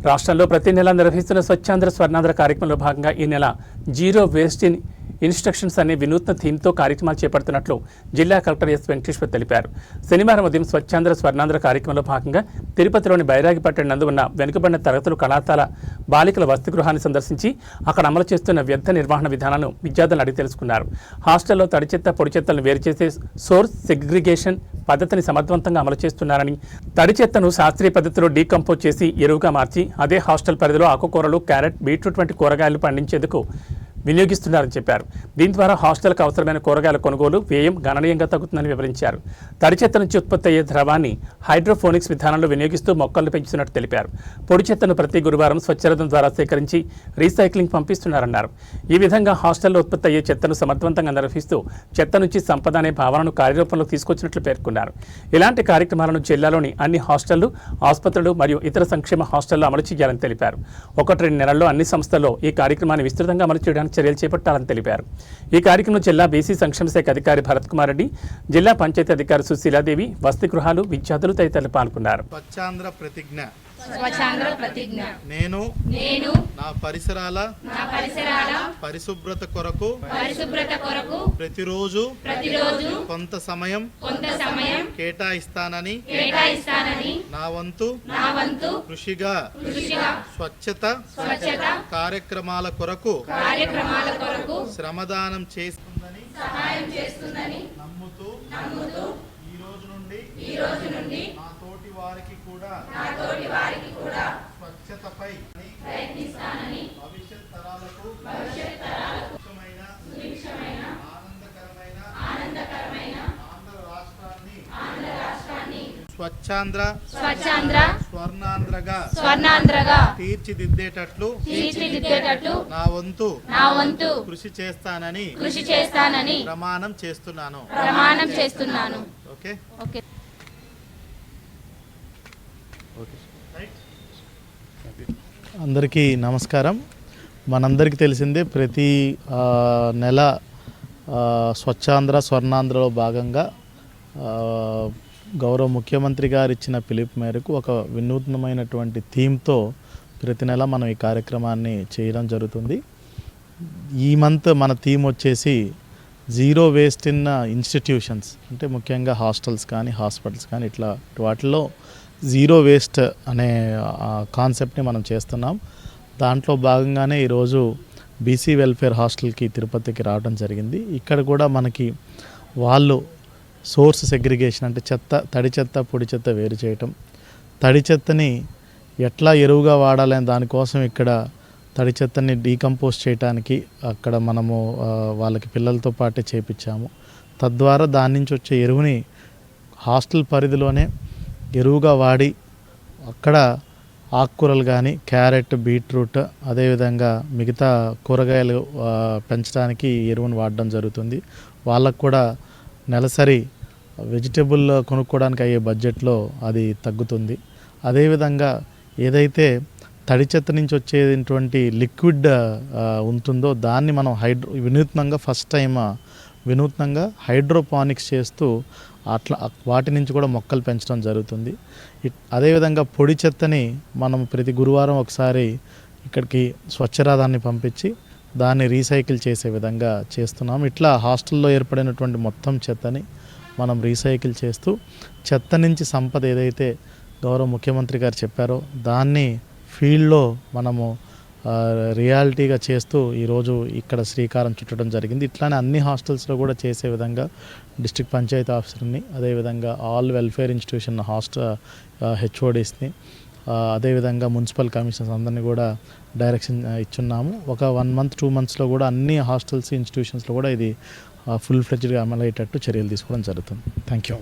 రాష్ట్రంలో ప్రతి నెల నిర్వహిస్తున్న స్వచ్ఛాంధ్ర స్వర్ణాంధ్ర కార్యక్రమంలో భాగంగా ఈ నెల జీరో వేస్ట్ ఇన్ ఇన్స్ట్రక్షన్స్ అనే వినూత్న థీమ్తో కార్యక్రమాలు చేపడుతున్నట్లు జిల్లా కలెక్టర్ ఎస్ వెంకటేశ్వర్ తెలిపారు. శనివారం ఉదయం స్వచ్ఛాంధ్ర స్వర్ణాంధ్ర కార్యక్రమంలో భాగంగా తిరుపతిలోని బైరాగిపట్టణ నందు ఉన్న వెనుకబడిన తరగతులు కళాశాల బాలికల వసతి గృహాన్ని సందర్శించి అక్కడ అమలు చేస్తున్న వ్యర్థ నిర్వహణ విధానాలను విద్యార్థులను అడిగి తెలుసుకున్నారు. హాస్టల్లో తడి చెత్త పొడి చెత్తలను వేరు చేసే సోర్స్ సెగ్రిగేషన్ పద్ధతిని సమర్థవంతంగా అమలు చేస్తున్నారని, తడి చెత్తను శాస్త్రీయ పద్ధతిలో డీకంపోజ్ చేసి ఎరువుగా మార్చి అదే హాస్టల్ పరిధిలో ఆకుకూరలు, క్యారెట్, బీట్రూట్ వంటి కూరగాయలు పండించేందుకు వినియోగిస్తున్నారని చెప్పారు. దీని ద్వారా హాస్టల్కు అవసరమైన కూరగాయల కొనుగోలు వ్యయం గణనీయంగా తగ్గుతుందని వివరించారు. తడి చెత్త నుంచి ఉత్పత్తి అయ్యే ద్రవాన్ని హైడ్రోఫోనిక్స్ విధానంలో వినియోగిస్తూ మొక్కలను పెంచుతున్నట్టు తెలిపారు. పొడి చెత్తను ప్రతి గురువారం స్వచ్ఛరథం ద్వారా సేకరించి రీసైక్లింగ్ పంపిస్తున్నారన్నారు. ఈ విధంగా హాస్టల్లో ఉత్పత్తి అయ్యే చెత్తను సమర్థవంతంగా నిర్వహిస్తూ చెత్త నుంచి సంపద అనే భావనను కార్యరూపంలో తీసుకొచ్చినట్లు పేర్కొన్నారు. ఇలాంటి కార్యక్రమాలను జిల్లాలోని అన్ని హాస్టళ్లు, ఆసుపత్రులు మరియు ఇతర సంక్షేమ హాస్టల్లో అమలు చేయాలని తెలిపారు. 1-2 నెలల్లో అన్ని సంస్థల్లో ఈ కార్యక్రమాన్ని విస్తృతంగా అమలు చేయడానికి చర్యలు చేపట్టాలని తెలిపారు. ఈ కార్యక్రమంలో జిల్లా బీసీ సంక్షేమ శాఖ అధికారి భరత్ కుమార్ రెడ్డి, జిల్లా పంచాయతీ అధికారి సుశీలాదేవి, వసతి గృహాలు, విద్యార్థులు తదితరులు పాల్గొన్నారు. స్వచ్ఛాంధ్ర ప్రతిజ్ఞ నేను నా పరిసరాల పరిశుభ్రత కొరకు ప్రతిరోజు కొంత సమయం కేటాయిస్తానని నా వంతు కృషిగా స్వచ్ఛత కార్యక్రమాల కొరకు శ్రమదానం చేస్తుందని నమ్ముతూ ఈ రోజు నుండి నా తోటి వారికి కూడా స్వచ్ఛతపై ప్రయత్నిస్తానని భవిష్యత్ తరాలకు సుభిక్షమైన ఆనందకరమైన ఆంధ్ర రాష్ట్రాన్ని స్వచ్ఛాంధ్ర స్వర్ణాంధ్రగా తీర్చిదిద్దేటట్లు నా వంతు కృషి చేస్తానని ప్రమాణం చేస్తున్నాను. ఓకే. అందరికీ నమస్కారం. మనందరికీ తెలిసిందే ప్రతి నెల స్వచ్ఛాంధ్ర స్వర్ణాంధ్రలో భాగంగా గౌరవ ముఖ్యమంత్రి గారు ఇచ్చిన పిలుపు మేరకు ఒక వినూత్నమైనటువంటి థీమ్తో ప్రతి నెల మనం ఈ కార్యక్రమాన్ని చేయడం జరుగుతుంది. ఈ మంత్ మన థీమ్ వచ్చేసి జీరో వేస్ట్ ఇన్ ఇన్స్టిట్యూషన్స్, అంటే ముఖ్యంగా హాస్టల్స్ కానీ హాస్పిటల్స్ కానీ ఇట్లా వాటిల్లో జీరో వేస్ట్ అనే కాన్సెప్ట్ని మనం చేస్తున్నాం. దాంట్లో భాగంగానే ఈరోజు బీసీ వెల్ఫేర్ హాస్టల్కి తిరుపతికి రావడం జరిగింది. ఇక్కడ కూడా మనకి వాళ్ళు సోర్స్ సెగ్రిగేషన్, అంటే తడి చెత్త పొడి చెత్త వేరు చేయటం, తడి చెత్తని ఎట్లా ఎరువుగా వాడాలనే దానికోసం ఇక్కడ తడి చెత్తని డీకంపోజ్ చేయడానికి అక్కడ మనము వాళ్ళకి పిల్లలతో పాటే చేపించాము. తద్వారా దాని నుంచి వచ్చే ఎరువుని హాస్టల్ పరిధిలోనే ఎరువుగా వాడి అక్కడ ఆకుకూరలు కానీ క్యారెట్, బీట్రూట్, అదేవిధంగా మిగతా కూరగాయలు పెంచడానికి ఎరువును వాడడం జరుగుతుంది. వాళ్ళకు కూడా నెలసరి వెజిటబుల్ కొనుక్కోవడానికి అయ్యే బడ్జెట్లో అది తగ్గుతుంది. అదేవిధంగా ఏదైతే తడి చెత్త నుంచి వచ్చేటువంటి లిక్విడ్ ఉంటుందో దాన్ని మనం వినూత్నంగా ఫస్ట్ టైం హైడ్రోపానిక్స్ చేస్తూ అట్లా వాటి నుంచి కూడా మొక్కలు పెంచడం జరుగుతుంది. అదేవిధంగా పొడి చెత్తని మనం ప్రతి గురువారం ఒకసారి ఇక్కడికి స్వచ్ఛరథాన్ని పంపించి దాన్ని రీసైకిల్ చేసే విధంగా చేస్తున్నాం. ఇట్లా హాస్టల్లో ఏర్పడినటువంటి మొత్తం చెత్తని మనం రీసైకిల్ చేస్తూ చెత్త నుంచి సంపద ఏదైతే గౌరవ ముఖ్యమంత్రి గారు చెప్పారో దాన్ని ఫీల్డ్లో మనము రియాలిటీగా చేస్తూ ఈరోజు ఇక్కడ శ్రీకారం చుట్టడం జరిగింది. ఇట్లానే అన్ని హాస్టల్స్లో కూడా చేసే విధంగా డిస్ట్రిక్ట్ పంచాయతీ ఆఫీసర్ని, అదేవిధంగా ఆల్ వెల్ఫేర్ ఇన్స్టిట్యూషన్ హెచ్ఓడీస్ని, అదేవిధంగా మున్సిపల్ కమిషనర్స్ అందరినీ కూడా డైరెక్షన్ ఇచ్చున్నాము. ఒక 1 month 2 monthsలో కూడా అన్ని హాస్టల్స్ ఇన్స్టిట్యూషన్స్లో కూడా ఇది ఫుల్ ఫ్లెడ్జ్డ్గా అమలయ్యేటట్టు చర్యలు తీసుకోవడం జరుగుతుంది. Thank you.